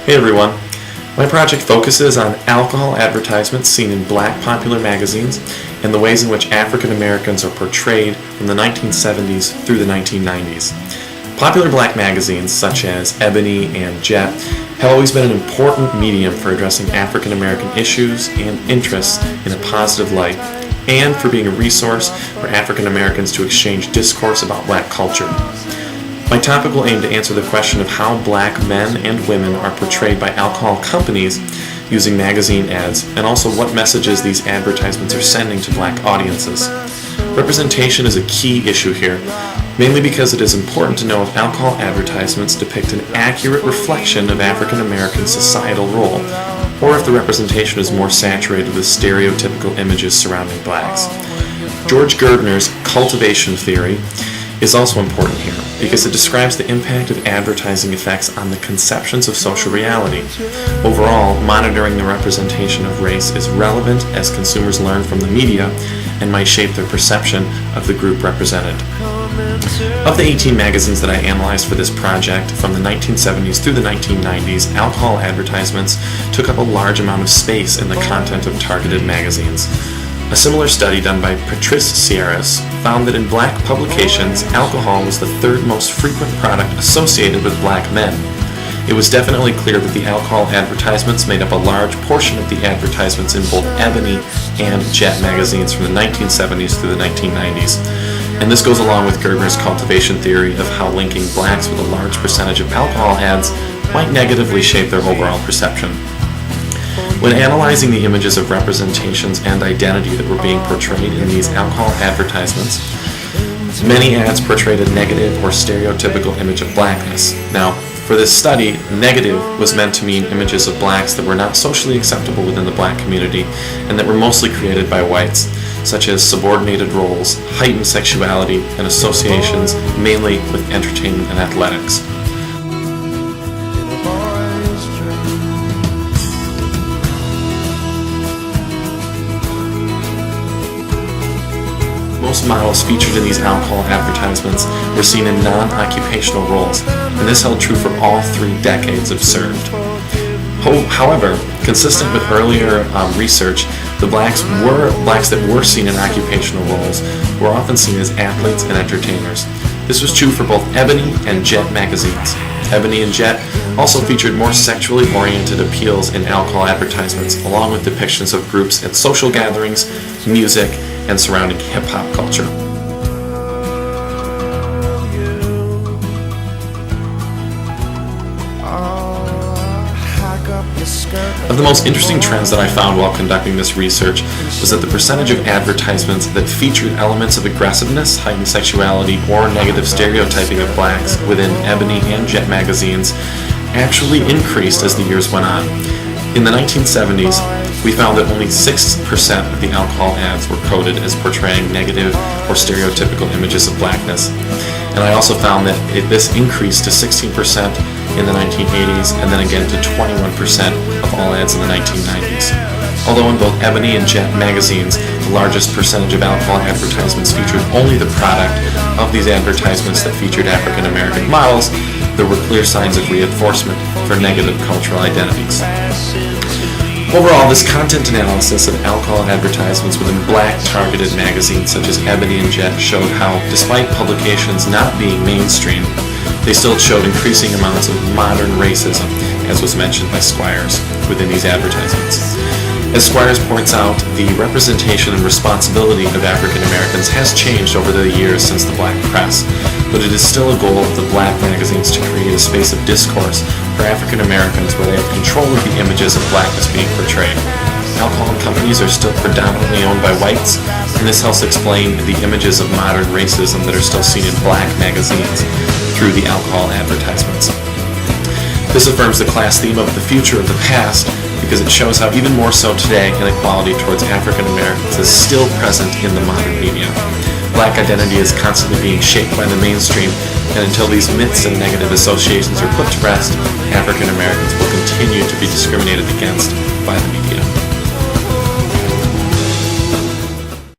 Hey everyone. My project focuses on alcohol advertisements seen in black popular magazines and the ways in which African Americans are portrayed from the 1970s through the 1990s. Popular black magazines such as Ebony and Jet have always been an important medium for addressing African American issues and interests in a positive light, and for being a resource for African Americans to exchange discourse about black culture. My topic will aim to answer the question of how black men and women are portrayed by alcohol companies using magazine ads, and also what messages these advertisements are sending to black audiences. Representation is a key issue here, mainly because it is important to know if alcohol advertisements depict an accurate reflection of African American societal role, or if the representation is more saturated with stereotypical images surrounding blacks. George Gardner's cultivation theory is also important here because it describes the impact of advertising effects on the conceptions of social reality. Overall, monitoring the representation of race is relevant as consumers learn from the media and might shape their perception of the group represented. Of the 18 magazines that I analyzed for this project, from the 1970s through the 1990s, alcohol advertisements took up a large amount of space in the content of targeted magazines. A similar study done by Patrice Sierras found that in black publications, alcohol was the third most frequent product associated with black men. It was definitely clear that the alcohol advertisements made up a large portion of the advertisements in both Ebony and Jet magazines from the 1970s through the 1990s. And this goes along with Gardner's cultivation theory of how linking blacks with a large percentage of alcohol ads might negatively shape their overall perception. When analyzing the images of representations and identity that were being portrayed in these alcohol advertisements, many ads portrayed a negative or stereotypical image of blackness. Now, for this study, negative was meant to mean images of blacks that were not socially acceptable within the black community and that were mostly created by whites, such as subordinated roles, heightened sexuality, and associations mainly with entertainment and athletics. Most models featured in these alcohol advertisements were seen in non-occupational roles, and this held true for all 3 decades observed. However, consistent with earlier research, the blacks that were seen in occupational roles were often seen as athletes and entertainers. This was true for both Ebony and Jet magazines. Ebony and Jet also featured more sexually oriented appeals in alcohol advertisements, along with depictions of groups at social gatherings, music, and surrounding hip-hop culture. Of the most interesting trends that I found while conducting this research was that the percentage of advertisements that featured elements of aggressiveness, heightened sexuality, or negative stereotyping of blacks within Ebony and Jet magazines actually increased as the years went on. In the 1970s, we found that only 6% of the alcohol ads were coded as portraying negative or stereotypical images of blackness. And I also found that this increased to 16% in the 1980s and then again to 21% of all ads in the 1990s. Although in both Ebony and Jet magazines, the largest percentage of alcohol advertisements featured only the product of these advertisements that featured African American models, there were clear signs of reinforcement for negative cultural identities. Overall, this content analysis of alcohol advertisements within black targeted magazines such as Ebony and Jet showed how, despite publications not being mainstream, they still showed increasing amounts of modern racism, as was mentioned by Squires, within these advertisements. As Squires points out, the representation and responsibility of African Americans has changed over the years since the black press, but it is still a goal of the black magazines to create a space of discourse for African Americans where they have control of the images of blackness being portrayed. Alcohol companies are still predominantly owned by whites, and this helps explain the images of modern racism that are still seen in black magazines through the alcohol advertisements. This affirms the class theme of the future of the past because it shows how even more so today inequality towards African Americans is still present in the modern media. Black identity is constantly being shaped by the mainstream, and until these myths and negative associations are put to rest, African Americans will continue to be discriminated against by the media.